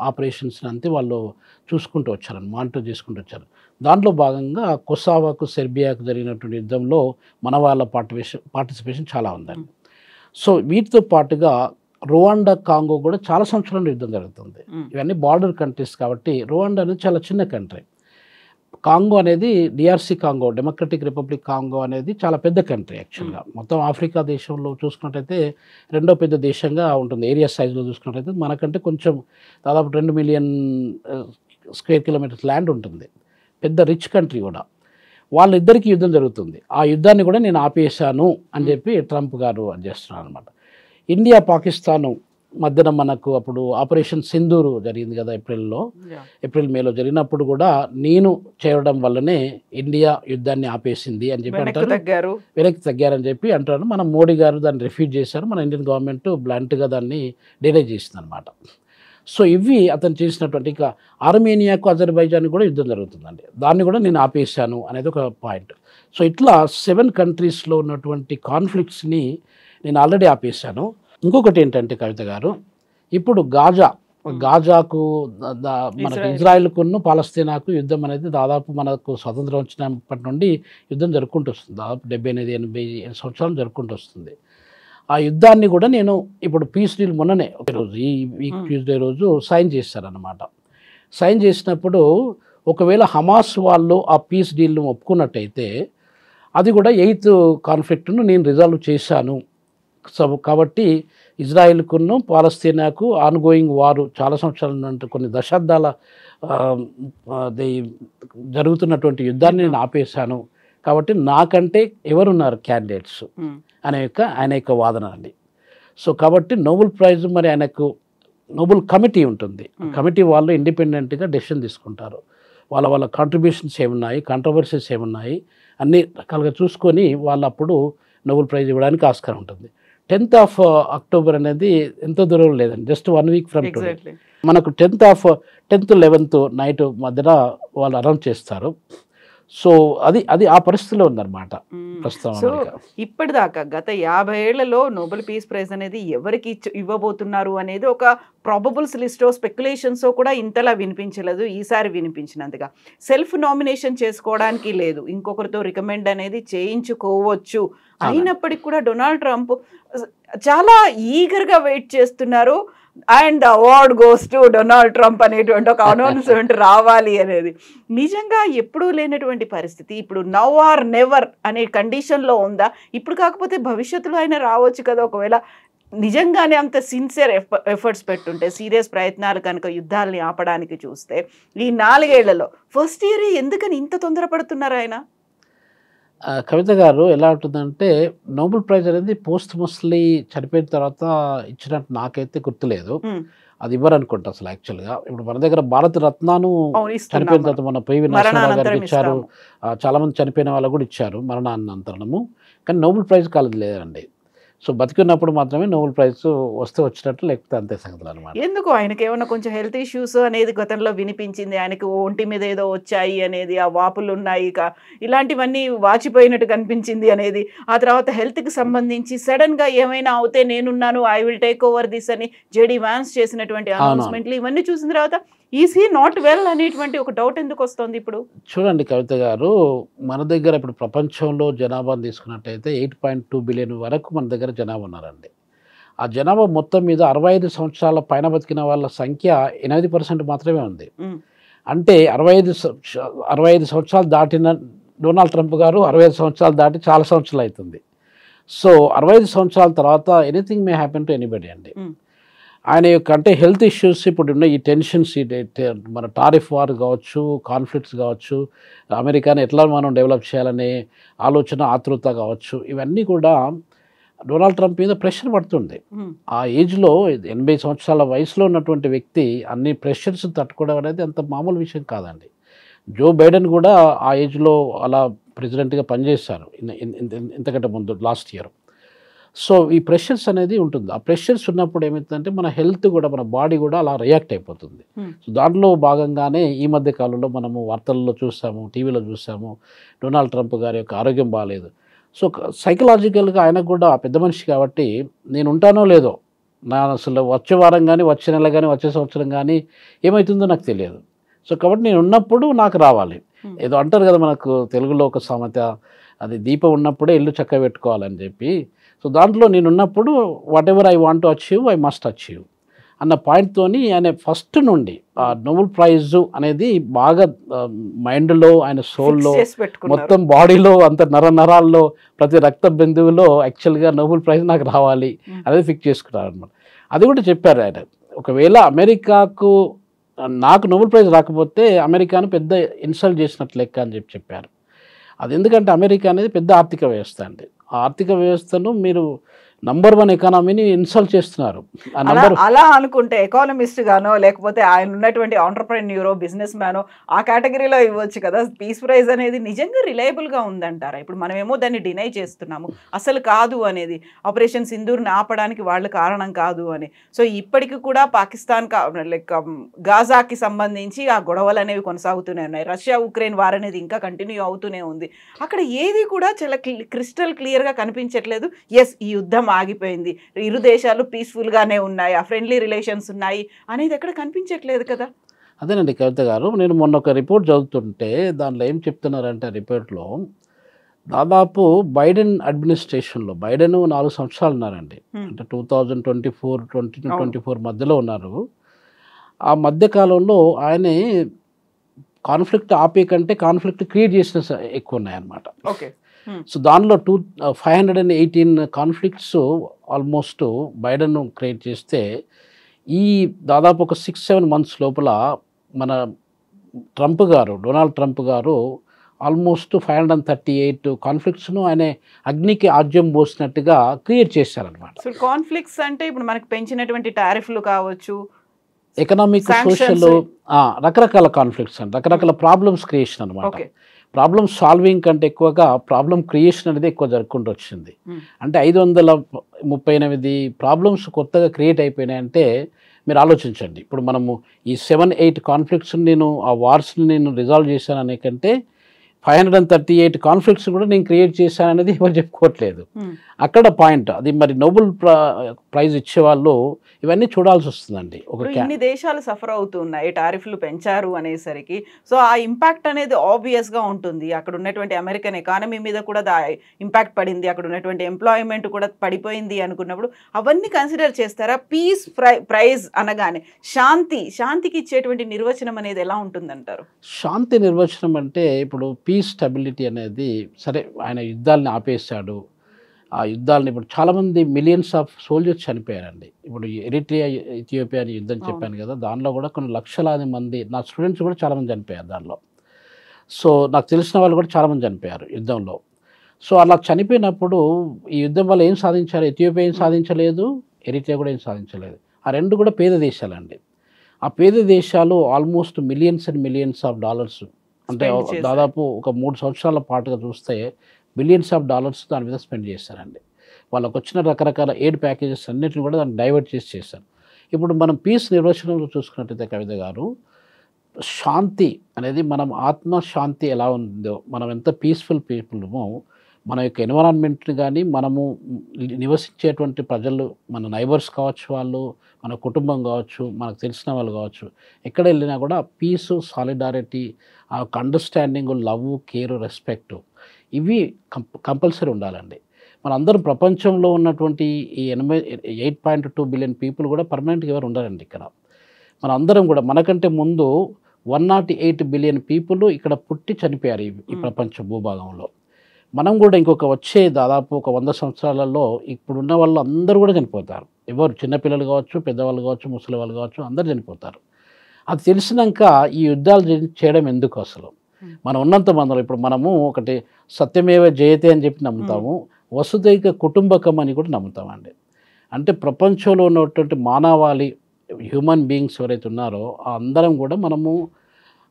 ఆపరేషన్స్ అంతే వాళ్ళు చూసుకుంటూ వచ్చారు, మానిటర్ చేసుకుంటూ వచ్చారు. దాంట్లో భాగంగా కొసావాకు, సెర్బియాకు జరిగినటువంటి యుద్ధంలో మన వాళ్ళ పార్టిసిపేషన్ చాలా ఉందండి. సో వీటితో పాటుగా రువాండా, కాంగో కూడా చాలా సంవత్సరాల యుద్ధం జరుగుతుంది. ఇవన్నీ బార్డర్ కంట్రీస్ కాబట్టి రువాండా అనేది చాలా చిన్న కంట్రీ. కాంగో అనేది DRC Congo, democratic republic Congo అనేది చాలా పెద్ద కంట్రీ యాక్చువల్గా. మొత్తం ఆఫ్రికా దేశంలో చూసుకున్నట్టయితే 2వ పెద్ద దేశంగా ఉంటుంది. ఏరియా సైజులో చూసుకున్నట్టయితే మనకంటే కొంచెం దాదాపు 2 మిలియన్ స్క్వేర్ కిలోమీటర్స్ ల్యాండ్ ఉంటుంది, పెద్ద రిచ్ కంట్రీ కూడా. వాళ్ళిద్దరికీ యుద్ధం జరుగుతుంది, ఆ యుద్ధాన్ని కూడా నేను ఆపేశాను అని చెప్పి ట్రంప్ గారు చేస్తున్నారు అనమాట. ఇండియా, పాకిస్తాను మధ్యన మనకు అప్పుడు ఆపరేషన్ సింధూరు జరిగింది కదా ఏప్రిల్ మేలో జరిగినప్పుడు కూడా నేను చేయడం వల్లనే ఇండియా యుద్ధాన్ని ఆపేసింది అని చెప్పి అంటారు, వెనక్కి తగ్గారని చెప్పి అంటారు. మన మోడీ గారు దాన్ని రిఫ్యూజ్ చేశారు, మన ఇండియన్ గవర్నమెంట్ బ్లంట్గా దాన్ని డినై చేసింది అనమాట. సో ఇవి అతను చేసినటువంటి, ఇంకా ఆర్మేనియాకు అజర్బైజాన్ కూడా యుద్ధం జరుగుతుందండి, దాన్ని కూడా నేను ఆపేశాను అనేది ఒక పాయింట్. సో ఇట్లా 7 కంట్రీస్లో ఉన్నటువంటి కాన్ఫ్లిక్ట్స్ని నేను ఆల్రెడీ ఆపేశాను. ఇంకొకటి ఏంటంటే కవిత గారు, ఇప్పుడు గాజాకు మనకు ఇజ్రాయెల్కును పాలస్తీనాకు యుద్ధం అనేది దాదాపు మనకు స్వతంత్రం వచ్చినప్పటి నుండి యుద్ధం జరుపుకుంటూ వస్తుంది. దాదాపు 78-80 సంవత్సరాలు జరుపుకుంటూ వస్తుంది. ఆ యుద్ధాన్ని కూడా నేను ఇప్పుడు పీస్ డీల్ మొన్ననే రోజు ఈ వీక్ ట్యూస్డే రోజు సైన్ చేశారనమాట. సైన్ చేసినప్పుడు ఒకవేళ హమాస్ వాళ్ళు ఆ పీస్ డీల్ను ఒప్పుకున్నట్టయితే అది కూడా 8th కాన్ఫ్లిక్ట్ను నేను రిజాల్వ్ చేశాను. సో కాబట్టి ఇజ్రాయెల్కును పాలస్తీనాకు ఆన్గోయింగ్ వారు చాలా సంవత్సరాల నుండి కొన్ని దశాబ్దాల జరుగుతున్నటువంటి యుద్ధాన్ని నేను ఆపేశాను. కాబట్టి నాకంటే ఎవరున్నారు క్యాండిడేట్స్ ఆయన యొక్క వాదన అండి. సో కాబట్టి నోబెల్ ప్రైజ్ మరి ఆయనకు నోబెల్ కమిటీ ఉంటుంది, కమిటీ వాళ్ళు ఇండిపెండెంట్గా డెసిషన్ తీసుకుంటారు. వాళ్ళ కాంట్రిబ్యూషన్స్ ఏమున్నాయి, కాంట్రవర్సీస్ ఏమున్నాయి అన్ని రకాలుగా చూసుకొని వాళ్ళు అప్పుడు నోబెల్ ప్రైజ్ ఇవ్వడానికి ఆస్కారం ఉంటుంది. 10th అక్టోబర్ అనేది ఎంతో దూరం లేదండి, జస్ట్ 1 వీక్ ఫ్రమ్ టుడే. మనకు 10th 11th నైట్ మధ్యన వాళ్ళు అనౌన్స్ చేస్తారు. సో అది ఆ పరిస్థితిలో ఉందన్నమాట ప్రస్తుతం. సో ఇప్పటిదాకా గత 50 ఏళ్లలో నోబెల్ పీస్ ప్రైజ్ అనేది ఎవరికి ఇవ్వబోతున్నారు అనేది ఒక ప్రాబబుల్స్ లిస్టో స్పెక్యులేషన్సో కూడా ఇంతలా వినిపించలేదు. ఈసారి వినిపించినంతగా సెల్ఫ్ నామినేషన్ చేసుకోవడానికి లేదు, ఇంకొకరితో రికమెండ్ అనేది చేయించుకోవచ్చు. అయినప్పటికీ కూడా డొనాల్డ్ ట్రంప్ చాలా ఈగర్గా వెయిట్ చేస్తున్నారు. And award goes to Donald Trump అనేటువంటి ఒక అనౌన్స్మెంట్ రావాలి అనేది నిజంగా ఎప్పుడూ లేనటువంటి పరిస్థితి. ఇప్పుడు నౌ ఆర్ నెవర్ అనే కండిషన్లో ఉందా? ఇప్పుడు కాకపోతే భవిష్యత్తులో అయినా రావచ్చు కదా, ఒకవేళ నిజంగానే అంత సిన్సియర్ ఎఫర్ట్స్ పెట్టుంటే, సీరియస్ ప్రయత్నాలు కనుక యుద్ధాలని ఆపడానికి చూస్తే ఈ 4 ఏళ్లలో ఫస్ట్ ఇయర్ ఎందుకని ఇంత తొందరపడుతున్నారు ఆయన? కవిత గారు ఎలా ఉంటుందంటే, నోబెల్ ప్రైజ్ అనేది పోస్ట్మస్లీ చనిపోయిన తర్వాత ఇచ్చినట్టు నాకైతే గుర్తులేదు. అది ఇవ్వరు అనుకుంటా అసలు యాక్చువల్గా. ఇప్పుడు మన దగ్గర భారత రత్నాను చనిపోయిన తర్వాత మన పివి నరసింహారావు గారికి ఇచ్చారు, చాలామంది చనిపోయిన వాళ్ళకు కూడా ఇచ్చారు మరణానంతరము. కానీ నోబెల్ ప్రైజ్ కాలేదు లేదండి. సో బతికున్నప్పుడు మాత్రమే నోబెల్ ప్రైజ్ వస్తే వచ్చినట్టు, లేకపోతే అంతే సంగతులు అనమాట. ఎందుకు ఆయనకి ఏమన్నా కొంచెం హెల్త్ ఇష్యూస్ అనేది గతంలో వినిపించింది, ఆయనకి ఒంటి మీద ఏదో వచ్చాయి అనేది, ఆ వాపులు ఉన్నాయి ఇలాంటివన్నీ వాచిపోయినట్టు కనిపించింది అనేది, ఆ తర్వాత హెల్త్కి సంబంధించి సడన్గా ఏమైనా అవుతే నేనున్నాను, I will take over this అని జేడీ వాన్స్ చేసినటువంటి అనౌన్స్మెంట్లు ఇవన్నీ చూసిన తర్వాత ఈజ్ హీ నాట్ వెల్ అనేటువంటి ఒక డౌట్ ఎందుకు వస్తుంది ఇప్పుడు? చూడండి కవిత గారు, మన దగ్గర ఇప్పుడు ప్రపంచంలో జనాభాను తీసుకున్నట్టయితే 8.2 బిలియన్ వరకు మన దగ్గర జనాభా ఉన్నారండి. ఆ జనాభా మొత్తం మీద 65 సంవత్సరాల పైన బతికిన వాళ్ళ సంఖ్య 8% మాత్రమే ఉంది. అంటే 65 సంవత్సరాలు దాటిన డొనాల్డ్ ట్రంప్ గారు 65 సంవత్సరాలు దాటి చాలా సంవత్సరాలు అవుతుంది. సో 65 సంవత్సరాల తర్వాత anything may happen to anybody అండి. ఆయన యొక్క అంటే హెల్త్ ఇష్యూస్ ఇప్పుడు ఉన్న ఈ టెన్షన్స్, మన టారిఫ్ వార్ కావచ్చు, కాన్ఫ్లిక్ట్స్ కావచ్చు, అమెరికాని ఎట్లా మనం డెవలప్ చేయాలనే ఆలోచన, ఆతృత కావచ్చు, ఇవన్నీ కూడా డొనాల్డ్ ట్రంప్ మీద ప్రెషర్ పడుతుంది. ఆ ఏజ్లో 80 సంవత్సరాల వయసులో ఉన్నటువంటి వ్యక్తి అన్ని ప్రెషర్స్ తట్టుకోవడం అనేది అంత మామూలు విషయం కాదండి. జో బైడెన్ కూడా ఆ ఏజ్లో అలా ప్రెసిడెంట్గా పనిచేశారు ఇంతకంటే ముందు లాస్ట్ ఇయర్. సో ఈ ప్రెషర్స్ అనేది ఉంటుంది. ఆ ప్రెషర్స్ ఉన్నప్పుడు ఏమవుతుందంటే మన హెల్త్ కూడా, మన బాడీ కూడా అలా రియాక్ట్ అయిపోతుంది. సో దాంట్లో భాగంగానే ఈ మధ్య కాలంలో మనము వార్తల్లో చూసాము, టీవీలో చూసాము, డొనాల్డ్ ట్రంప్ గారి యొక్క ఆరోగ్యం బాగాలేదు. సో సైకలాజికల్గా ఆయనకు కూడా పెద్ద మనిషి కాబట్టి నేను ఉంటానో లేదో, నా అసలు వచ్చే వారం కానీ, వచ్చే నెల కానీ, వచ్చే సంవత్సరం కానీ ఏమవుతుందో నాకు తెలియదు. సో కాబట్టి నేను ఉన్నప్పుడు నాకు రావాలి. ఏదో అంటారు కదా మనకు తెలుగులో ఒక సామెత, అది దీపం ఉన్నప్పుడే ఇల్లు చక్క పెట్టుకోవాలని చెప్పి. సో దాంట్లో నేను ఉన్నప్పుడు what ever I want to achieve I must achieve అన్న పాయింట్తోని ఆయన ఫస్ట్ నుండి ఆ నోబెల్ ప్రైజ్ అనేది బాగా మైండ్లో, ఆయన సోల్లో, మొత్తం బాడీలో, అంత నరాల్లో, ప్రతి రక్త బిందువులో యాక్చువల్గా నోబెల్ ప్రైజ్ నాకు రావాలి అనేది ఫిక్స్ చేసుకున్నారు అనమాట. అది కూడా చెప్పారు ఆయన, ఒకవేళ అమెరికాకు నాకు నోబెల్ ప్రైజ్ రాకపోతే అమెరికాను పెద్ద ఇన్సల్ట్ చేసినట్లు లెక్క అని చెప్పారు. అది ఎందుకంటే అమెరికా అనేది పెద్ద ఆర్థిక వ్యవస్థ అండి. ఆ ఆర్థిక వ్యవస్థను మీరు #1 ఎకానమీని ఇన్సల్ట్ చేస్తున్నారు. ఆ అలా అలా అనుకుంటే ఎకానమిస్ట్ గానో లేకపోతే ఆయన ఉన్నటువంటి ఆంటర్‌ప్రెన్యూరో, బిజినెస్ మ్యానో ఆ కేటగిరీలో ఇవ్వచ్చు కదా! పీస్ ప్రైజ్ అనేది నిజంగా రిలయబుల్‌గా ఉందంటారా? ఇప్పుడు మనమేమో దాన్ని డినై చేస్తున్నాము. అసలు కాదు అనేది. ఆపరేషన్ సింధూర్‌ని ఆపడానికి వాళ్ళు కారణం కాదు అని. సో, ఇప్పటికి కూడా పాకిస్తాన్ లైక్ గాజాకి సంబంధించి ఆ గొడవలనేవి కొనసాగుతూనే ఉన్నాయి. రష్యా, ఉక్రెయిన్ వార్ అనేది ఇంకా కంటిన్యూ అవుతూనే ఉంది. అక్కడ ఏది కూడా చాలా క్రిస్టల్ క్లియర్‌గా కనిపించట్లేదు. యెస్, ఈ యుద్ధం ఆగిపోయింది. ఇరు దేశాలు పీస్‌ఫుల్‌గానే ఉన్నాయి. ఆ ఫ్రెండ్లీ రిలేషన్స్ ఉన్నాయి అనేది ఎక్కడ కనిపించట్లేదు కదా! అదేనండి కవిత గారు. నేను మొన్న ఒక రిపోర్ట్ చదువుతుంటే దాంట్లో ఏం చెప్తున్నారంటే రిపోర్ట్‌లో దాదాపు బైడెన్ అడ్మినిస్ట్రేషన్‌లో బైడెన్ 4 సంవత్సరాలు ఉన్నారండి. అంటే 2024, 20-24 మధ్యలో ఉన్నారు. ఆ మధ్య కాలంలో ఆయనే కాన్ఫ్లిక్ట్ ఆపే కంటే కాన్ఫ్లిక్ట్ క్రియేట్ చేసిన ఎక్కువ ఉన్నాయన్నమాట. ఓకే. సో దానిలో 518 కాన్ఫ్లిక్ట్స్ ఆల్మోస్ట్ బైడెన్ క్రియేట్ చేస్తే ఈ దాదాపు ఒక 6-7 మంత్స్ లోపల మన డొనాల్డ్ ట్రంప్ గారు ఆల్మోస్ట్ 538 కాన్ఫ్లిక్ట్స్ను ఆయన అగ్నికి ఆజ్యం పోసినట్టుగా క్రియేట్ చేశారనమాట. సో కాన్ఫ్లిక్ట్స్ అంటే ఇప్పుడు మనకు పెంచినటువంటి టారిఫ్లు కావచ్చు, ఎకనామిక్, సోషల్, రకరకాల కాన్ఫ్లిక్ట్స్ అండి, రకరకాల ప్రాబ్లమ్స్ క్రియేషన్ అనమాట. ప్రాబ్లమ్ సాల్వింగ్ కంటే ఎక్కువగా ప్రాబ్లమ్ క్రియేషన్ అనేది ఎక్కువ జరుపుకుంటూ వచ్చింది. అంటే 538 ప్రాబ్లమ్స్ కొత్తగా క్రియేట్ అయిపోయినాయంటే మీరు ఆలోచించండి. ఇప్పుడు మనము ఈ 7-8 కాన్ఫ్లిక్ట్స్ నేను ఆ వార్స్ని నేను రిజాల్వ్ చేశాను అనే కంటే 538 కాన్ఫ్లిక్ట్స్ కూడా నేను క్రియేట్ చేశాను అనేది ఎవరు చెప్పుకోవట్లేదు. అక్కడ పాయింట్ అది. మరి నోబెల్ ప్రైజ్ ఇచ్చేవాళ్ళు ఇవన్నీ చూడాల్సి వస్తుందండి. ఇన్ని దేశాలు సఫర్ అవుతున్నాయి టారిఫ్లు పెంచారు అనేసరికి. సో ఆ ఇంపాక్ట్ అనేది ఆబ్వియస్గా ఉంటుంది. అక్కడ ఉన్నటువంటి అమెరికన్ ఎకానమీ మీద కూడా ఇంపాక్ట్ పడింది. అక్కడ ఉన్నటువంటి ఎంప్లాయ్మెంట్ కూడా పడిపోయింది అనుకున్నప్పుడు అవన్నీ కన్సిడర్ చేస్తారా? పీస్ ప్రైజ్ అనగానే శాంతికి ఇచ్చేటువంటి నిర్వచనం అనేది ఎలా ఉంటుందంటారు? శాంతి నిర్వచనం అంటే ఇప్పుడు పీస్ స్టెబిలిటీ అనేది సరే, ఆయన యుద్ధాలని ఆపేశాడు. ఆ యుద్ధాలని ఇప్పుడు చాలామంది మిలియన్స్ ఆఫ్ సోల్జర్స్ చనిపోయారండి. ఇప్పుడు ఎరిట్రియా, ఇథియోపియా అని యుద్ధం చెప్పాను కదా, దానిలో కూడా కొన్ని లక్షలాది మంది నా స్టూడెంట్స్ కూడా చాలామంది చనిపోయారు దానిలో. సో నాకు తెలిసిన వాళ్ళు కూడా చాలామంది చనిపోయారు యుద్ధంలో. సో అలా చనిపోయినప్పుడు ఈ యుద్ధం వల్ల ఏం సాధించారు? ఇథియోపియా ఏం సాధించలేదు, ఎరిట్రియా కూడా ఏం సాధించలేదు. ఆ రెండు కూడా పేద దేశాలండి. ఆ పేద దేశాలు almost millions and millions of dollars, అంటే దాదాపు ఒక 3 సంవత్సరాల పాటుగా చూస్తే బిలియన్స్ ఆఫ్ డాలర్స్ దాని మీద స్పెండ్ చేశారండి. వాళ్ళకు వచ్చిన రకరకాల ఎయిడ్ ప్యాకేజెస్ అన్నిటిని కూడా దాన్ని డైవర్ట్ చేశారు. ఇప్పుడు మనం పీస్ నిర్వచనంలో చూసుకున్నట్టయితే కవిత గారు, శాంతి అనేది మనం ఆత్మశాంతి ఎలా ఉందో, మనం ఎంత పీస్ఫుల్ పీపుల్మో మన యొక్క ఎన్విరాన్మెంట్ని కానీ, మనము నివసించేటువంటి ప్రజలు, మన నైబర్స్ కావచ్చు, వాళ్ళు మన కుటుంబం కావచ్చు, మనకు తెలిసిన వాళ్ళు కావచ్చు, ఎక్కడ వెళ్ళినా కూడా పీసు, సాలిడారిటీ, ఆ అండర్స్టాండింగ్, లవ్, కేర్, రెస్పెక్ట్ ఇవి కంపల్సరీ ఉండాలండి. మనందరం ప్రపంచంలో ఉన్నటువంటి ఈ 8.2 బిలియన్ పీపుల్ కూడా పర్మనెంట్గా ఎవరు ఉండాలండి ఇక్కడ. మనందరం కూడా మనకంటే ముందు 108 బిలియన్ పీపుల్ ఇక్కడ పుట్టి చనిపోయారు ఈ ప్రపంచ భూభాగంలో. మనం కూడా ఇంకొక వచ్చే దాదాపు ఒక 100 సంవత్సరాలలో ఇప్పుడున్న వాళ్ళు అందరూ కూడా చనిపోతారు. ఎవరు చిన్నపిల్లలు కావచ్చు, పెద్దవాళ్ళు కావచ్చు, ముసలి వాళ్ళు కావచ్చు, అందరూ చనిపోతారు. అది తెలిసినాక ఈ యుద్ధాలు చేయడం ఎందుకు అసలు? మనం ఉన్నంత మందిలో ఇప్పుడు మనము ఒకటి సత్యమేవ జయతే అని చెప్పి నమ్ముతాము, వసుదైక కుటుంబకం అని కూడా నమ్ముతామండి. అంటే ప్రపంచంలో ఉన్నటువంటి మానవాళి, హ్యూమన్ బీయింగ్స్ ఎవరైతే ఉన్నారో ఆ అందరం కూడా మనము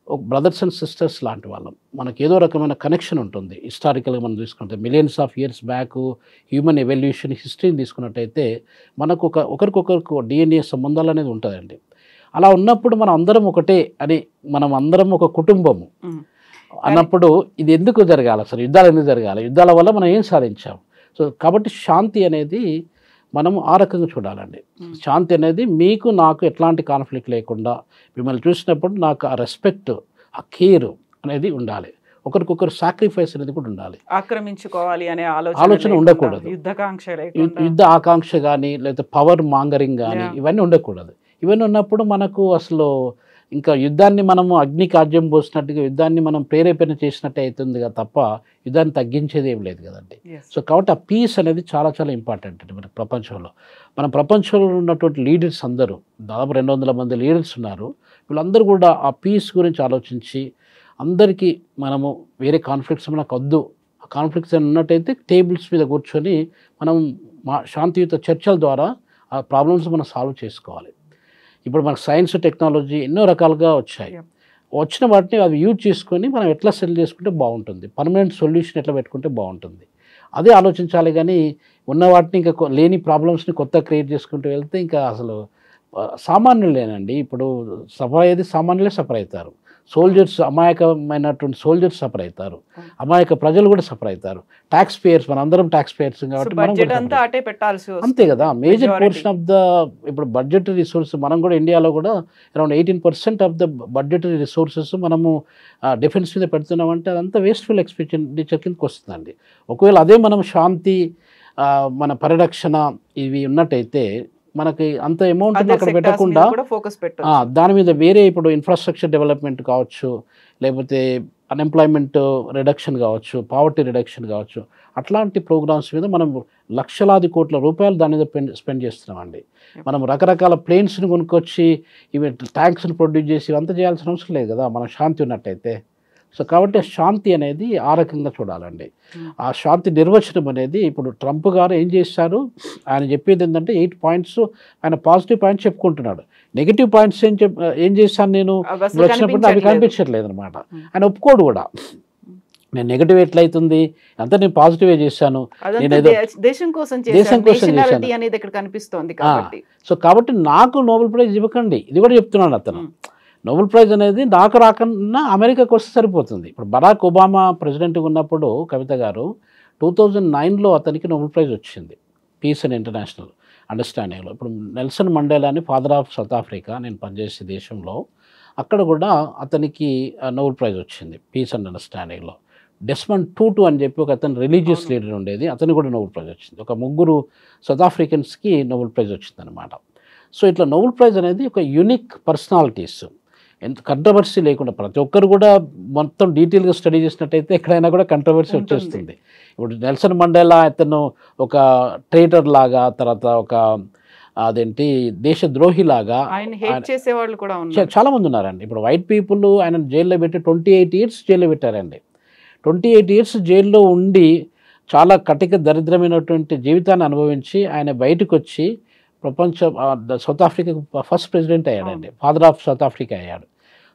ఒక బ్రదర్స్ అండ్ సిస్టర్స్ లాంటి వాళ్ళం. మనకు ఏదో రకమైన కనెక్షన్ ఉంటుంది. హిస్టారికల్గా మనం తీసుకుంటే millions of years back human evolution హిస్టరీని తీసుకున్నట్టయితే మనకు ఒకరికొకరికి డిఎన్ఏ సంబంధాలు అనేది ఉంటుందండి. అలా ఉన్నప్పుడు మనం అందరం ఒకటే అని, మనం అందరం ఒక కుటుంబము అన్నప్పుడు ఇది ఎందుకు జరగాలి అసలు? యుద్ధాలు ఎందుకు జరగాలి? యుద్ధాల వల్ల మనం ఏం సాధించాం? సో కాబట్టి శాంతి అనేది మనం ఆ రకంగా చూడాలండి. శాంతి అనేది మీకు నాకు ఎట్లాంటి కాన్ఫ్లిక్ట్ లేకుండా, మిమ్మల్ని చూసినప్పుడు నాకు ఆ రెస్పెక్ట్, ఆ కేర్ అనేది ఉండాలి. ఒకరికొకరు సాక్రిఫైస్ అనేది కూడా ఉండాలి. ఆక్రమించుకోవాలి అనే ఆలోచన ఉండకూడదు. యుద్ధ ఆకాంక్ష కానీ, లేదా పవర్ మాంగరింగ్ కానీ ఇవన్నీ ఉండకూడదు. ఇవన్నీ ఉన్నప్పుడు మనకు అసలు ఇంకా యుద్ధాన్ని మనము అగ్నికి ఆజ్యం పోసినట్టుగా యుద్ధాన్ని మనం ప్రేరేపణ చేసినట్టే అవుతుంది కదా తప్ప యుద్ధాన్ని తగ్గించేది ఏం లేదు కదండి. సో కాబట్టి ఆ పీస్ అనేది చాలా చాలా ఇంపార్టెంట్ అండి మన ప్రపంచంలో. మన ప్రపంచంలో ఉన్నటువంటి లీడర్స్ అందరూ దాదాపు 200 మంది లీడర్స్ ఉన్నారు. వీళ్ళందరూ కూడా ఆ పీస్ గురించి ఆలోచించి అందరికీ మనము వేరే కాన్ఫ్లిక్ట్స్ మనకు వద్దు, ఆ కాన్ఫ్లిక్ట్స్ అని ఉన్నట్టయితే టేబుల్స్ మీద కూర్చొని మనం శాంతియుత చర్చల ద్వారా ఆ ప్రాబ్లమ్స్ మనం సాల్వ్ చేసుకోవాలి. ఇప్పుడు మనకు సైన్స్ టెక్నాలజీ ఎన్నో రకాలుగా వచ్చాయి. వచ్చిన వాటిని అవి యూజ్ చేసుకొని మనం ఎట్లా సెటిల్ చేసుకుంటే బాగుంటుంది, పర్మనెంట్ సొల్యూషన్ ఎట్లా పెట్టుకుంటే బాగుంటుంది, అదే ఆలోచించాలి. కానీ ఉన్న వాటిని ఇంకా లేని ప్రాబ్లమ్స్ని కొత్త క్రియేట్ చేసుకుంటూ వెళ్తే ఇంకా అసలు సామాన్యులేనండి. ఇప్పుడు సఫర్ అయ్యేది సామాన్యులే సఫర్ అవుతారు. సోల్జర్స్, అమాయకమైనటువంటి సోల్జర్స్ సఫర్ అవుతారు, అమాయక ప్రజలు కూడా సఫర్ అవుతారు. ట్యాక్స్ పేయర్స్, మన అందరం ట్యాక్స్ పేయర్స్ కాబట్టి బడ్జెట్ అంతా అటే పెట్టాల్సి అంతే కదా. మేజర్ పోర్షన్ ఆఫ్ ద ఇప్పుడు బడ్జెటరీ రిసోర్స్ మనం కూడా ఇండియాలో కూడా around 18% of the budgetary resources మనము డిఫెన్స్ మీద పెడుతున్నామంటే అదంతా వేస్ట్ఫుల్ ఎక్స్పెండిచర్ కిందకి వస్తుందండి. ఒకవేళ అదే మనం శాంతి, మన పరిరక్షణ ఇవి ఉన్నట్టయితే మనకి అంత అమౌంట్ అక్కడ పెట్టకుండా దాని మీద వేరే ఇప్పుడు ఇన్ఫ్రాస్ట్రక్చర్ డెవలప్మెంట్ కావచ్చు, లేకపోతే అన్ఎంప్లాయ్మెంట్ రిడక్షన్ కావచ్చు, పావర్టీ రిడక్షన్ కావచ్చు, అట్లాంటి ప్రోగ్రామ్స్ మీద మనం లక్షలాది కోట్ల రూపాయలు దాని మీద స్పెండ్ చేస్తున్నామండి. మనం రకరకాల ప్లేన్స్ని కొనుక్కొచ్చి ఇవి ట్యాంక్స్ని ప్రొడ్యూస్ చేసి ఇవంతా చేయాల్సిన అవసరం లేదు కదా మనం శాంతి ఉన్నట్టయితే. సో కాబట్టి శాంతి అనేది ఆ రకంగా చూడాలండి. ఆ శాంతి నిర్వచనం అనేది ఇప్పుడు ట్రంప్ గారు ఏం చేశారు, ఆయన చెప్పేది ఏంటంటే 8 పాయింట్స్, ఆయన పాజిటివ్ పాయింట్స్ చెప్పుకుంటున్నాడు. నెగిటివ్ పాయింట్స్ ఏం చేశాను నేను వచ్చినప్పుడు అవి కనిపించట్లేదు అనమాట. ఆయన ఒప్పుకోడు కూడా, నేను నెగిటివ్ ఎట్లయితుంది అంతా నేను పాజిటివే చేశాను, నేను ఏదో దేశం కోసం కనిపిస్తోంది. సో కాబట్టి నాకు నోబెల్ ప్రైజ్ ఇవ్వకండి, ఇది కూడా చెప్తున్నాడు అతను. నోబెల్ ప్రైజ్ అనేది నాకు రాకన్నా అమెరికాకు వస్తే సరిపోతుంది. ఇప్పుడు బరాక్ ఒబామా ప్రెసిడెంట్గా ఉన్నప్పుడు కవిత గారు 2009లో అతనికి నోబెల్ ప్రైజ్ వచ్చింది పీస్ అండ్ ఇంటర్నేషనల్ అండర్స్టాండింగ్లో. ఇప్పుడు నెల్సన్ మండేలా అని ఫాదర్ ఆఫ్ సౌత్ ఆఫ్రికా, నేను పనిచేసే దేశంలో, అక్కడ కూడా అతనికి నోబెల్ ప్రైజ్ వచ్చింది పీస్ అండ్ అండర్స్టాండింగ్లో. డెస్మండ్ టూటు అని చెప్పి ఒక అతను రిలీజియస్ లీడర్ ఉండేది, అతనికి కూడా నోబెల్ ప్రైజ్ వచ్చింది. ఒక 3 సౌత్ ఆఫ్రికన్స్కి నోబెల్ ప్రైజ్ వచ్చిందనమాట. సో ఇట్లా నోబెల్ ప్రైజ్ అనేది ఒక యూనిక్ పర్సనాలిటీస్, ఎంత కంట్రవర్సీ లేకుండా ప్రతి ఒక్కరు కూడా మొత్తం డీటెయిల్గా స్టడీ చేసినట్టయితే ఎక్కడైనా కూడా కంట్రవర్సీ వచ్చేస్తుంది. ఇప్పుడు నెల్సన్ మండేలా అతను ఒక ట్రేటర్ లాగా, తర్వాత ఒక అదేంటి దేశద్రోహి లాగా చాలా మంది ఉన్నారండి. ఇప్పుడు వైట్ పీపుల్ ఆయన జైల్లో పెట్టి 28 ఇయర్స్ జైల్లో పెట్టారండి. 28 ఇయర్స్ జైల్లో ఉండి చాలా కటిక దరిద్రమైనటువంటి జీవితాన్ని అనుభవించి ఆయన బయటకు వచ్చి సౌత్ ఆఫ్రికా ఫస్ట్ ప్రెసిడెంట్ అయ్యాడండి, ఫాదర్ ఆఫ్ సౌత్ ఆఫ్రికా అయ్యాడు.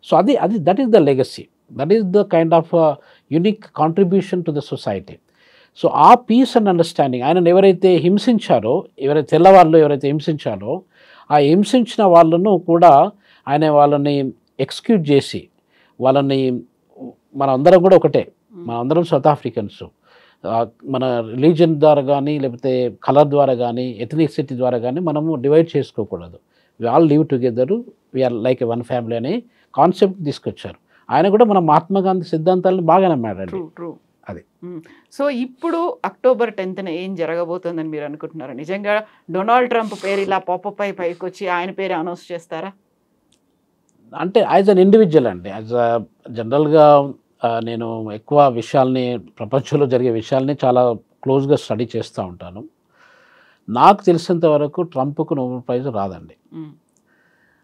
సో అది that is the legacy, that is the kind of unique contribution to the society. So ఆ పీస్ అండ్ అండర్స్టాండింగ్ ఆయన ఎవరైతే హింసించారో, ఎవరైతే తెల్లవాళ్ళు ఎవరైతే హింసించారో, ఆ హింసించిన వాళ్ళను కూడా ఆయన వాళ్ళని ఎక్స్క్యూజ్ చేసి వాళ్ళని, మనందరం కూడా ఒకటే, మనందరం సౌత్ ఆఫ్రికన్స్, మన రిలీజన్ ద్వారా కానీ లేకపోతే కలర్ ద్వారా కానీ ఎథనిసిటీ ద్వారా కానీ మనము డివైడ్ చేసుకోకూడదు. We all live together, we are like a one family అనే కాన్సెప్ట్ తీసుకొచ్చారు. ఆయన కూడా మన మహాత్మా గాంధీ సిద్ధాంతాలను బాగా నమ్మాడండి. అది. సో ఇప్పుడు అక్టోబర్ 10న ఏం జరగబోతుందని మీరు అనుకుంటున్నారు? నిజంగా డొనాల్డ్ ట్రంప్ పేరు ఇలా పాపప్ అయి పైకి వచ్చి ఆయన పేరు అనౌన్స్ చేస్తారా? అంటే యాజ్ అన్ ఇండివిజువల్ అండి, యాజ్ అ జనరల్గా నేను ఎక్కువ విషయాల్ని, ప్రపంచంలో జరిగే విషయాల్ని చాలా క్లోజ్గా స్టడీ చేస్తూ ఉంటాను. నాకు తెలిసినంత వరకు ట్రంప్కు నోబెల్ ప్రైజ్ రాదండి.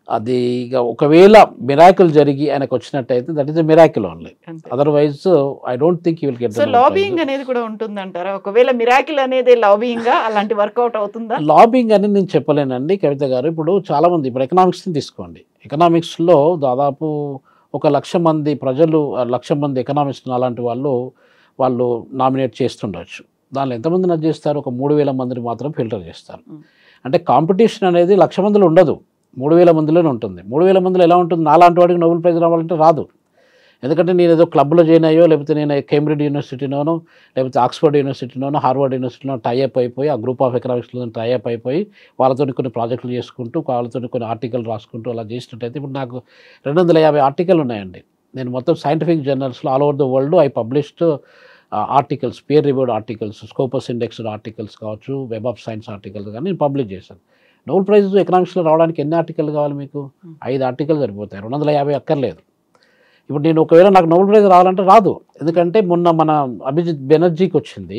అది ఇక ఒకవేళ మిరాకిల్ జరిగి ఆయనకు వచ్చినట్టయితే that is a miracle only, otherwise I don't think you will get. So lobbying అనేది కూడా ఉంటుందంటారా? ఒకవేళ మిరాకిల్ అనేది లాబింగ్ అలాంటి వర్కౌట్ అవుతుందా? లాబింగ్ అని నేను చెప్పలేనండి కవిత గారు. ఇప్పుడు చాలామంది, ఇప్పుడు ఎకనామిక్స్ని తీసుకోండి, ఎకనామిక్స్లో దాదాపు 1,00,000 మంది ప్రజలు, 1,00,000 మంది ఎకనామిస్టులు అలాంటి వాళ్ళు నామినేట్ చేస్తుండొచ్చు. దానిలో ఎంతమంది నచ్చి చేస్తారు? ఒక 3,000 మందిని మాత్రం ఫిల్టర్ చేస్తారు. అంటే కాంపిటీషన్ అనేది 1,00,000 మందిలో ఉండదు, 3,000 మందిలోనే ఉంటుంది. 3,000 మందిలో ఎలా ఉంటుంది? నాలాంటి వాడికి నోబెల్ ప్రైజ్ రావాలంటే రాదు. ఎందుకంటే నేను ఏదో క్లబ్లో జాయిన్ అయ్యో, లేకపోతే నేను కేంబ్రిడ్జ్ యూనివర్సిటీలోనో, లేకపోతే ఆక్స్ఫర్డ్ యూనివర్సిటీలోనో, హార్వర్డ్ యూనివర్సిటీలో టైఅప్ అయిపోయి, ఆ గ్రూప్ ఆఫ్ ఎకనామిక్స్లో టైఅప్ అయిపోయి వాళ్ళతో కొన్ని ప్రాజెక్టులు చేసుకుంటూ, వాళ్ళతో కొన్ని ఆర్టికల్ రాసుకుంటూ అలా చేసినట్టయితే ఇప్పుడు నాకు 250 ఆర్టికల్ ఉన్నాయండి. నేను మొత్తం సైంటిఫిక్ జర్నల్స్లో all over the world I published articles, peer reviewed articles, Scopus indexed articles కావచ్చు, వెబ్ ఆఫ్ సైన్స్ ఆర్టికల్స్ కానీ నేను పబ్లిష్ చేశాను. నోబెల్ ప్రైజ్ ఎకనామిక్స్లో రావడానికి ఎన్ని ఆర్టికల్ కావాలి మీకు? 5 ఆర్టికల్ సరిపోతాయి, 250 అక్కర్లేదు. ఇప్పుడు నేను ఒకవేళ నాకు నోబెల్ ప్రైజ్ రావాలంటే రాదు, ఎందుకంటే మొన్న మన అభిజిత్ బెనర్జీకి వచ్చింది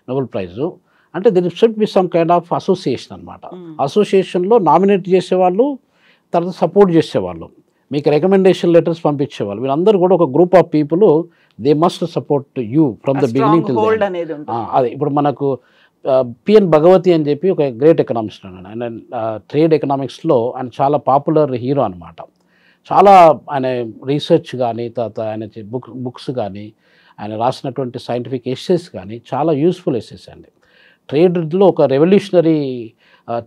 నోబెల్ ప్రైజు. అంటే దీని should be some kind of association అనమాట. అసోసియేషన్లో నామినేట్ చేసేవాళ్ళు, తర్వాత సపోర్ట్ చేసేవాళ్ళు, మీకు రికమెండేషన్ లెటర్స్ పంపించేవాళ్ళు, వీళ్ళందరూ కూడా ఒక group of people they must support you from the beginning till hold అనేది ఉంటుంది. అదే ఇప్పుడు మనకు పిఎన్ భగవతి అని చెప్పి ఒక గ్రేట్ ఎకనామిస్ట్ అన్నాడు. ఆయన ట్రేడ్ ఎకనామిక్స్లో ఆయన చాలా పాపులర్ హీరో అనమాట. చాలా ఆయన రీసెర్చ్ కానీ తర్వాత ఆయన బుక్స్ కానీ ఆయన రాసినటువంటి సైంటిఫిక్ ఎస్సేస్ కానీ చాలా యూస్ఫుల్ ఎస్సేస్ అండి. ట్రేడ్లో ఒక రెవల్యూషనరీ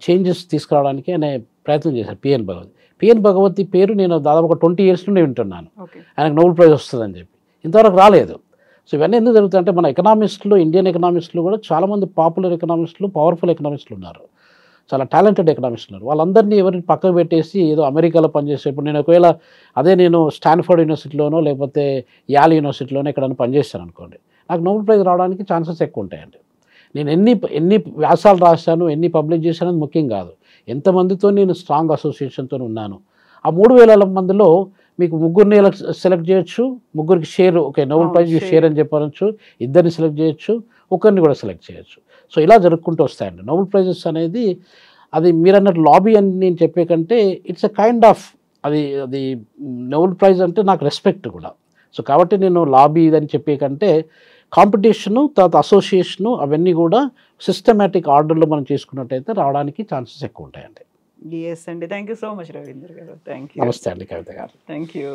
చేంజెస్ తీసుకురావడానికి ఆయన ప్రయత్నం చేశారు పిఎన్ భగవతి. పిఎన్ భగవతి పేరు నేను దాదాపు ఒక 20 years నుండి వింటున్నాను. ఆయనకు నోబెల్ ప్రైజ్ వస్తుందని చెప్పి ఇంతవరకు రాలేదు. సో ఇవన్నీ ఎందుకు జరుగుతాయంటే మన ఎకనామిస్టులు, ఇండియన్ ఎకనామిస్టులు కూడా చాలామంది పాపులర్ ఎకనామిస్టులు, పవర్ఫుల్ ఎకనామిస్టులు ఉన్నారు, చాలా టాలెంటెడ్ ఎకనామిస్టులు ఉన్నారు. వాళ్ళందరినీ ఎవరిని పక్కకు పెట్టేసి ఏదో అమెరికాలో పనిచేసే, ఇప్పుడు నేను ఒకవేళ నేను స్టాన్ఫర్డ్ యూనివర్సిటీలోనో లేకపోతే యాల్ యూనివర్సిటీలోనో ఎక్కడైనా పనిచేస్తాను అనుకోండి, నాకు నోబెల్ ప్రైజ్ రావడానికి ఛాన్సెస్ ఎక్కువ ఉంటాయండి. నేను ఎన్ని వ్యాసాలు రాశాను, ఎన్ని పబ్లిష్ చేశాను అది ముఖ్యం కాదు, ఎంతమందితో నేను స్ట్రాంగ్ అసోసియేషన్తో ఉన్నాను. ఆ 3000 మందిలో మీకు 3 సెలెక్ట్ చేయొచ్చు, 3కి share, okay Nobel prize share అని చెప్పవచ్చు, 2 సెలెక్ట్ చేయొచ్చు, 1 కూడా సెలెక్ట్ చేయొచ్చు. సో ఇలా జరుపుకుంటూ వస్తాయండి నోబెల్ ప్రైజెస్ అనేది. అది మీరు అన్నట్టు లాబీ అని నేను చెప్పే కంటే ఇట్స్ ఎ కైండ్ ఆఫ్ అది నోబెల్ ప్రైజ్ అంటే నాకు రెస్పెక్ట్ కూడా. సో కాబట్టి నేను లాబీ అని చెప్పే కంటే కాంపిటీషను తర్వాత అసోసియేషను అవన్నీ కూడా సిస్టమేటిక్ ఆర్డర్లో మనం చేసుకున్నట్టయితే రావడానికి ఛాన్సెస్ ఎక్కువ ఉంటాయండి. ఎస్ అండి, thank you so much Ravindra గారు. Thank you. నమస్తే అండి కవిత గారు. Thank you.